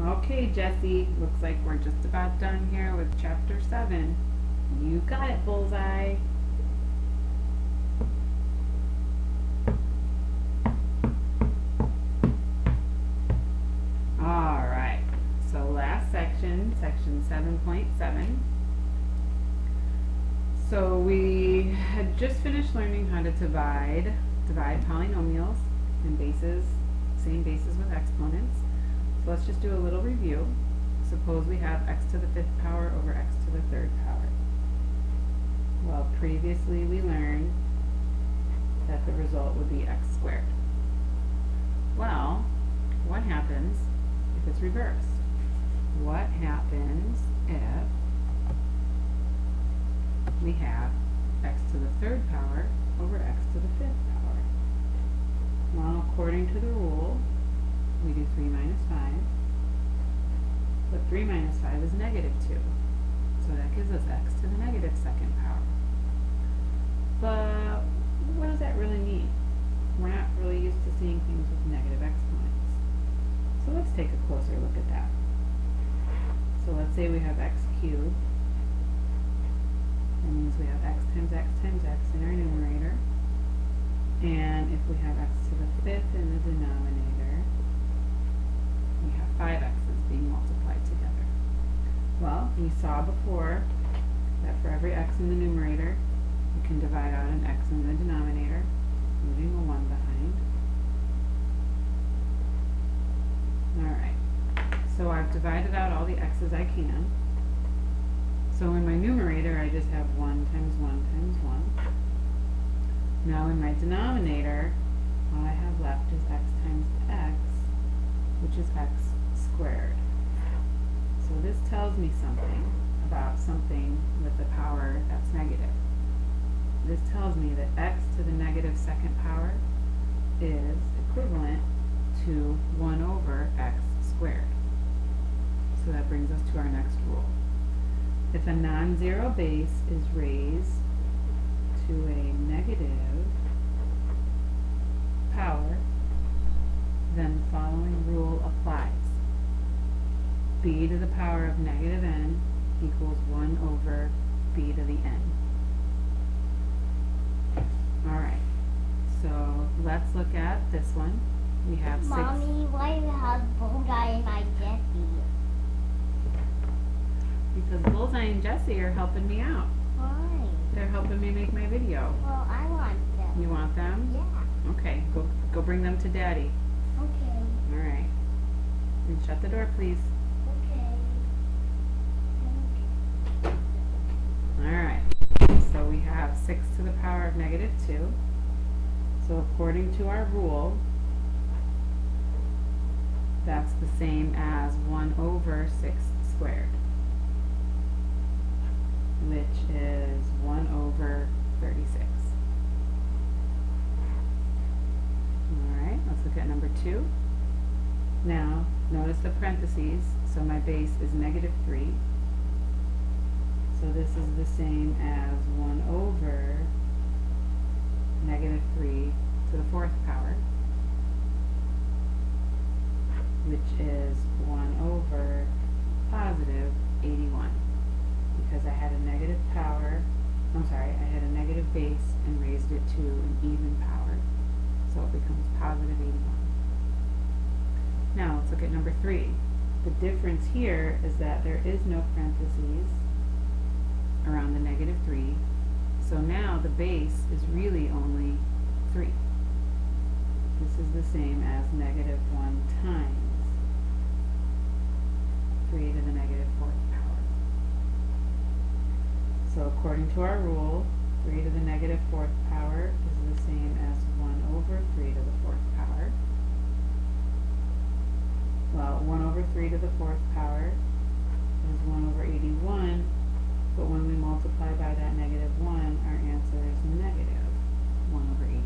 Okay, Jesse, looks like we're just about done here with chapter 7. You got it, Bullseye. Alright, so last section, section 7.7. So we had just finished learning how to divide polynomials in bases, same bases with exponents. So let's just do a little review. Suppose we have x to the 5th power over x to the 3rd power. Well, previously we learned that the result would be x squared. Well, what happens if it's reversed? What happens if we have x to the 3rd power over x to the 5th power? Well, according to the rule, we do 3 minus 5, but 3 minus 5 is negative 2. So that gives us x to the negative 2nd power. But what does that really mean? We're not really used to seeing things with negative exponents. So let's take a closer look at that. So let's say we have x cubed. That means we have x times x times x in our numerator. And if we have x to the 5th in the denominator, we have 5 x's being multiplied together. Well, we saw before that for every x in the numerator, we can divide out an x in the denominator, leaving a 1 behind. Alright, so I've divided out all the x's I can. So in my numerator, I just have 1 times 1 times 1. Now in my denominator, all I have left is x times x, which is x squared. So this tells me something about something with the power that's negative. This tells me that x to the negative 2nd power is equivalent to 1 over x squared. So that brings us to our next rule. If a non-zero base is raised to a negative power, then the following rule applies. B to the power of negative n equals 1 over b to the n. Alright, so let's look at this one. We have Mommy, why do you have Bullseye and my Jesse? Because Bullseye and Jesse are helping me out. Why? They're helping me make my video. Well, I want them. You want them? Yeah. Okay, go bring them to Daddy. Okay. Alright. And shut the door, please. Okay. Alright, so we have 6 to the power of negative 2. So according to our rule, that's the same as 1 over 6 squared, which is 1 over 36. Alright, let's look at number 2. Now, notice the parentheses, so my base is negative 3. So this is the same as 1 over negative 3 to the 4th power, which is 1 over positive 81. Because I had a negative power, I had a negative base and raised it to an even power. So it becomes positive 81. Now let's look at number 3. The difference here is that there is no parentheses around the negative 3. So now the base is really only 3. This is the same as negative 1 times 3 to the negative 4th power. So according to our rule, 3 to the negative 4th power is the same as 1 over 3 to the 4th power. Well, 1 over 3 to the 4th power is 1 over 81, but when we multiply by that negative 1, our answer is negative 1 over 81.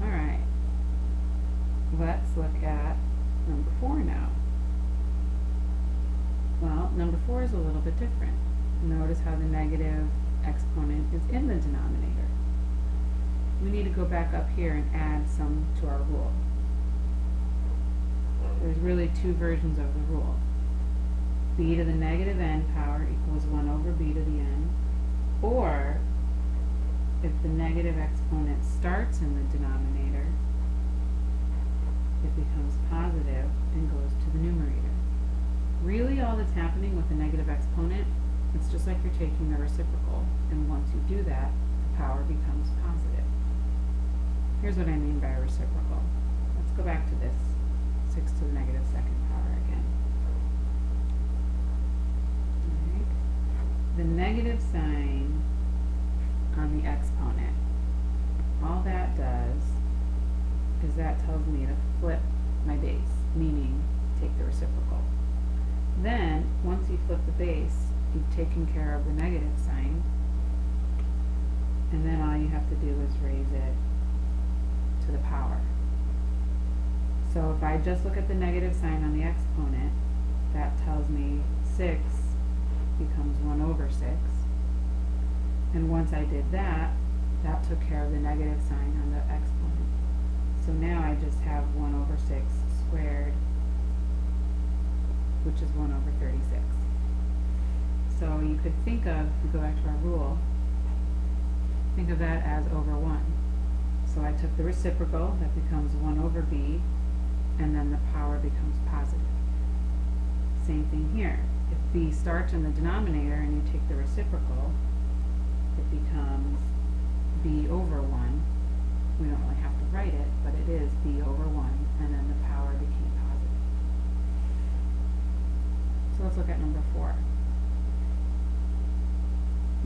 Alright, let's look at number 4 now. Well, number 4 is a little bit different. Notice how the negative exponent is in the denominator. we need to go back up here and add some to our rule. There's really two versions of the rule. B to the negative n power equals 1 over b to the n, or if the negative exponent starts in the denominator, it becomes positive and goes to the numerator. Really all that's happening with the negative exponent, it's just like you're taking the reciprocal, and once you do that, the power becomes positive. Here's what I mean by reciprocal. Let's go back to this 6 to the negative second power again. Alright. The negative sign on the exponent, all that does is that tells me to flip my base, meaning take the reciprocal. Then, once you flip the base, you've taken care of the negative sign, and then all you have to do is raise it to the power. So if I just look at the negative sign on the exponent, that tells me 6 becomes 1 over 6. And once I did that, that took care of the negative sign on the exponent. So now I just have 1 over 6 squared, which is 1 over 36. So you could think of, if we go back to our rule, think of that as over 1. So I took the reciprocal, that becomes 1 over b, and then the power becomes positive. Same thing here. If b starts in the denominator and you take the reciprocal, it becomes b over 1. We don't really have to write it, but it is b over 1, and then the power became positive. So let's look at number 4.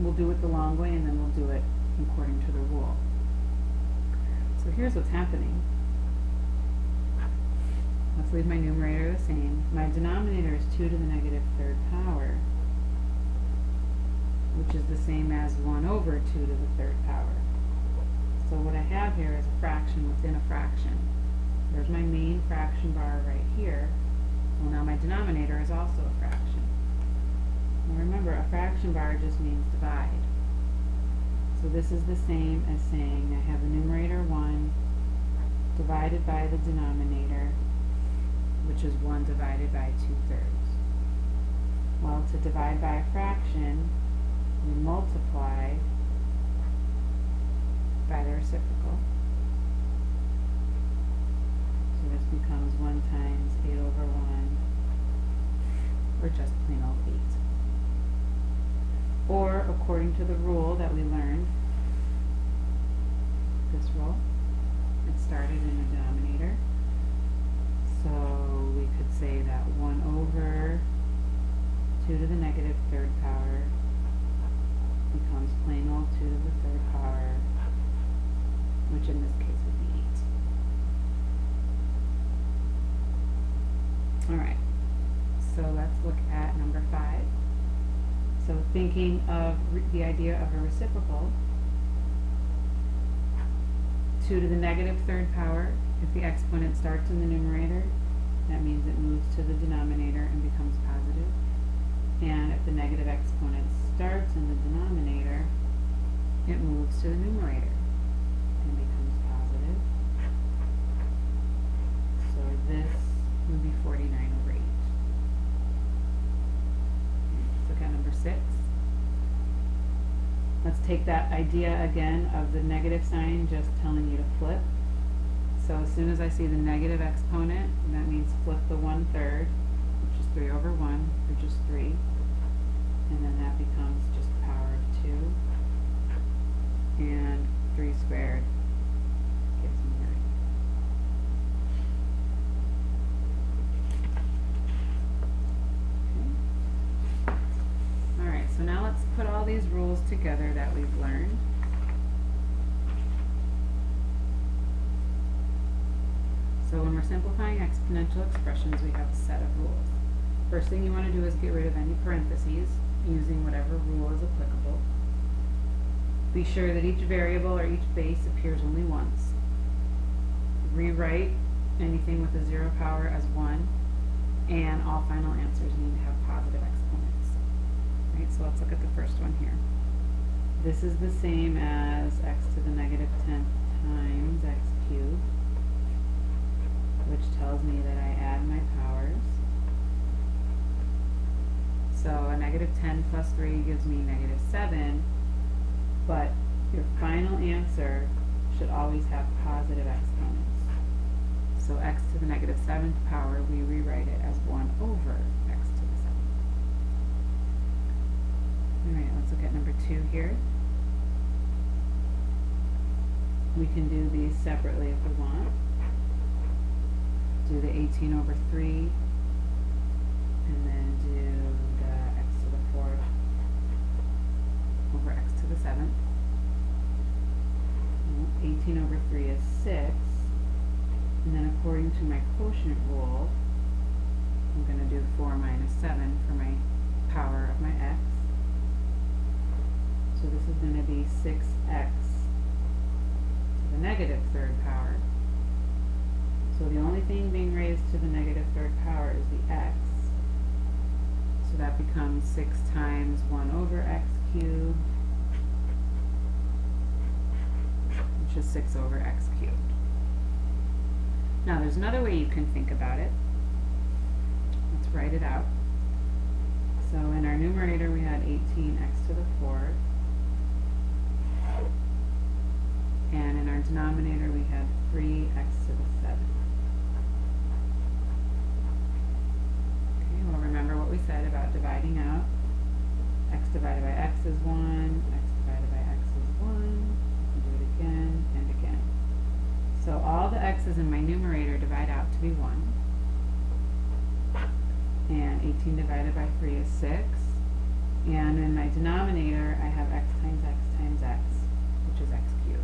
We'll do it the long way, and then we'll do it according to the rule. So here's what's happening. Let's leave my numerator the same. My denominator is 2 to the negative third power, which is the same as 1 over 2 to the third power. So what I have here is a fraction within a fraction. There's my main fraction bar right here. Well, now my denominator is also a fraction. Now remember, a fraction bar just means divide. So this is the same as saying I have the numerator 1 divided by the denominator, which is 1 divided by 2/3. Well, to divide by a fraction, we multiply by the reciprocal. So this becomes 1 times 8 over 1, or just plain old 8. Or, according to the rule that we learned, this rule, it started in the denominator. So we could say that 1 over 2 to the negative third power becomes plain old 2 to the third power, which in this case would be 8. Alright, so let's look at number 5. So thinking of the idea of a reciprocal, 2 to the negative third power, if the exponent starts in the numerator, that means it moves to the denominator and becomes positive. And if the negative exponent starts in the denominator, it moves to the numerator and becomes positive. So this would be 49 over 8. Let's look at number 6. Let's take that idea again of the negative sign just telling you to flip. So as soon as I see the negative exponent, that means flip the 1/3, which is 3 over 1, which is 3. And then that becomes just the power of 2. And 3 squared gives me 9. Okay. Alright, so now let's put all these rules together that we've learned. So when we're simplifying exponential expressions, we have a set of rules. First thing you want to do is get rid of any parentheses using whatever rule is applicable. Be sure that each variable or each base appears only once. Rewrite anything with a 0 power as 1, and all final answers need to have positive exponents. Right, so let's look at the first one here. This is the same as x to the negative 10th 10 plus 3 gives me negative 7, but your final answer should always have positive exponents. So x to the negative 7th power, we rewrite it as 1 over x to the 7th. Alright, let's look at number 2 here. We can do these separately if we want. Do the 18 over 3, and then do the x to the 4th over x to the 7th. 18 over 3 is 6, and then according to my quotient rule, I'm going to do 4 minus 7 for my power of my x. So this is going to be 6x to the negative 3rd power. So the only thing being raised to the negative 3rd power is the x. So that becomes 6 times 1 over x cubed, which is 6 over x cubed. Now there's another way you can think about it. Let's write it out. So in our numerator we had 18x to the 4th. And in our denominator we had 3x to the 7th. Okay, well remember what we said about dividing out. X divided by x is 1, x divided by x is 1. We can do it again and again. So all the x's in my numerator divide out to be 1. And 18 divided by 3 is 6. And in my denominator I have x times x times x, which is x cubed.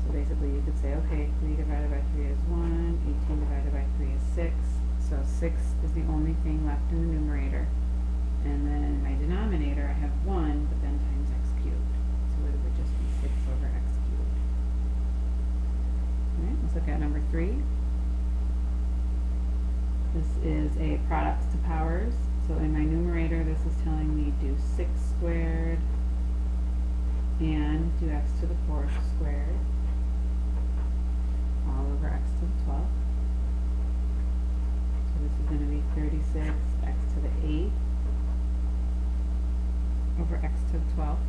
So basically you could say, okay, 3 divided by 3 is 1, 18 divided by 3 is 6. So 6 is the only thing left in the numerator. And then in my denominator I have 1, but then times x cubed. So it would just be 6 over x cubed. Alright, let's look at number 3. This is a products to powers. So in my numerator this is telling me do 6 squared and do x to the 4th squared all over x to the 12th. So this is going to be 36 x to the 8th over x to the 12th.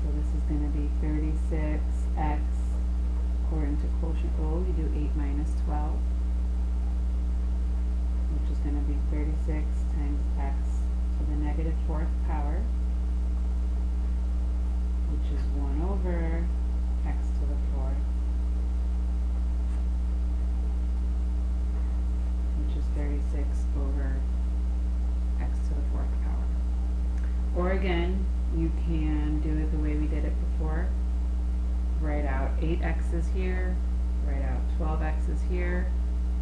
So this is going to be 36x, according to quotient rule, you do 8 minus 12, which is going to be 36 times x to the negative 4th power, which is 1 over x to the 4th, which is 36 over x to the 4th power. Or again, you can do it the way we did it before. Write out 8x's here, write out 12x's here,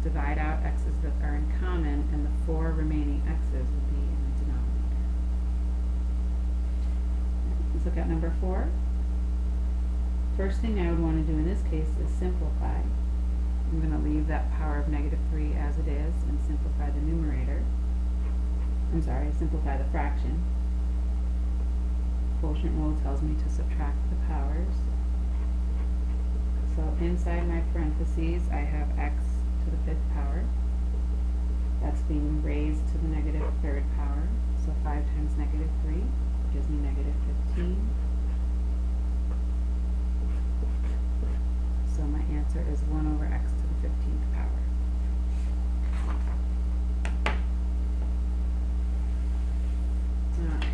divide out x's that are in common, and the 4 remaining x's will be in the denominator. Let's look at number 4. First thing I would want to do in this case is simplify. I'm going to leave that power of negative 3 as it is and simplify the numerator. I'm sorry, simplify the fraction. Quotient rule tells me to subtract the powers. So inside my parentheses I have x to the 5th power. That's being raised to the negative 3rd power. So 5 times negative 3 gives me negative 15. So my answer is 1 over x to the 15th power. Alright.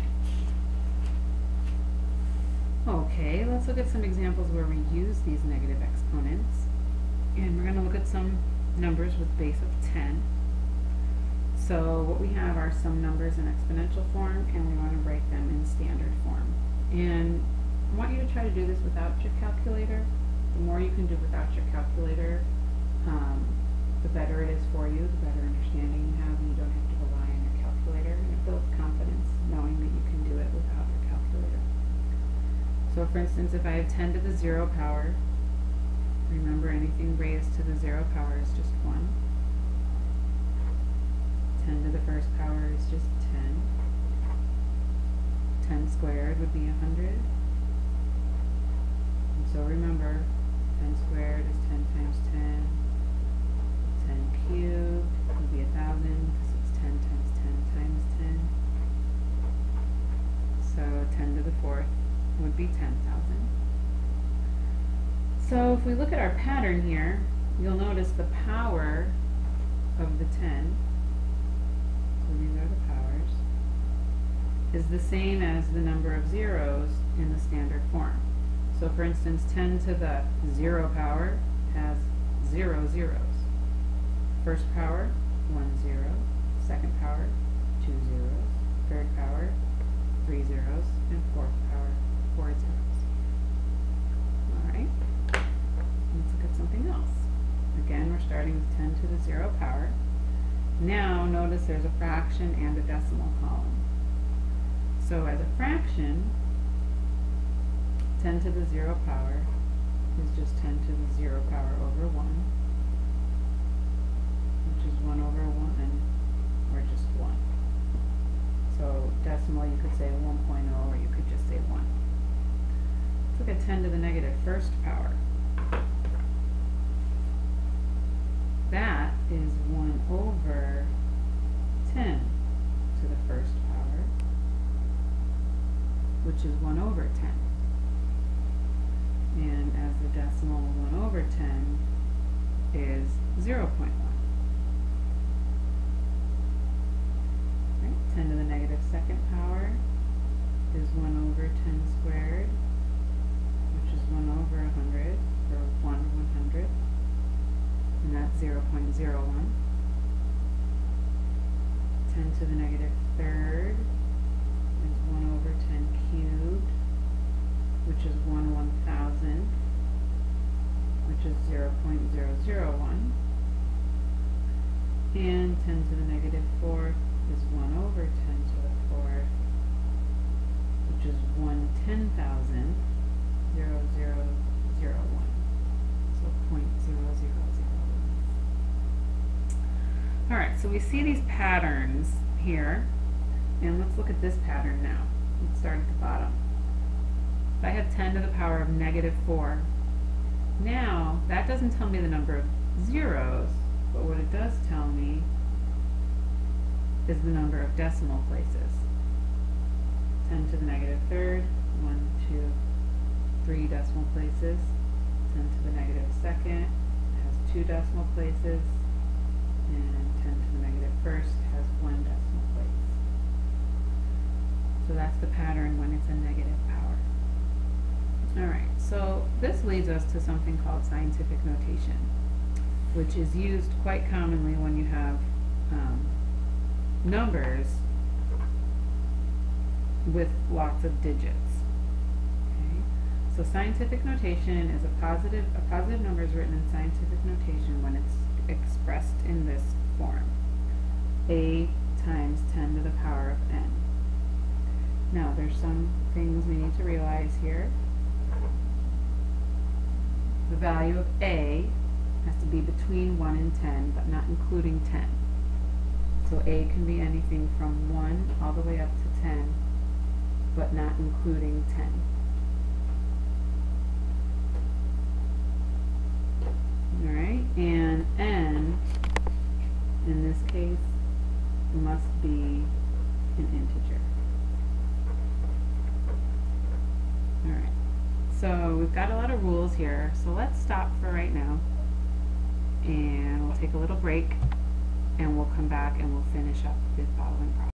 Okay, let's look at some examples where we use these negative exponents. And we're going to look at some numbers with base of 10. So what we have are some numbers in exponential form, and we want to write them in standard form. And I want you to try to do this without your calculator. The more you can do without your calculator, the better it is for you, the better understanding you have, and you don't have to rely on your calculator. And it builds confidence knowing that you can do it without your calculator. So for instance, if I have 10 to the 0 power, remember anything raised to the 0 power is just 1. 10 to the 1st power is just 10. 10 squared would be 100. And so remember, 10 squared is 10 times 10. 10 cubed would be 1,000 because it's 10 times 10 would be 10,000. So if we look at our pattern here, you'll notice the power of the 10, so these are the powers, is the same as the number of zeros in the standard form. So for instance, 10 to the 0 power has 0 zeros. First power, 1 0. Second power, 2 zeros. Third power, 3 zeros. And fourth power, 4 zeros. Alright, let's look at something else. Again, we're starting with 10 to the 0 power. Now notice there's a fraction and a decimal column. So as a fraction, 10 to the 0 power is just 10 to the 0 power over 1, which is 1 over 1, or just 1. So decimal, you could say 1.0, or you could just say 1. Let's look at 10 to the negative first power. That is 1 over 10 to the first power, which is 1 over 10. And as the decimal, 1 over 10 is 0.1. Right? 10 to the negative second power is 1 over 10 squared, which is 1 over 100, or 1/100, and that's 0.01. 10 to the negative third is 1 over 10 cubed, which is 1/1000, which is 0.001. And 10 to the negative fourth is 1 over 10 to the fourth, which is 1/10,000, 0.0001. So 0.0001. Alright, so we see these patterns here, and let's look at this pattern now. Let's start at the bottom. If I have 10 to the power of negative 4, now that doesn't tell me the number of zeros, but what it does tell me is the number of decimal places. 10 to the negative third, 1, 2, 3 decimal places. 10 to the negative second has 2 decimal places, and 10 to the negative first has 1 decimal place. So that's the pattern when it's a negative power. Alright, so this leads us to something called scientific notation, which is used quite commonly when you have numbers with lots of digits. Okay? So scientific notation is a positive number is written in scientific notation when it's expressed in this form: a times 10 to the power of n. Now there's some things we need to realize here. The value of a has to be between 1 and 10, but not including 10. So a can be anything from 1 all the way up to 10, but not including 10. Alright, and n, in this case, must be an integer. Alright, so we've got a lot of rules here, so let's stop for right now, and we'll take a little break, and we'll come back and we'll finish up the following problem.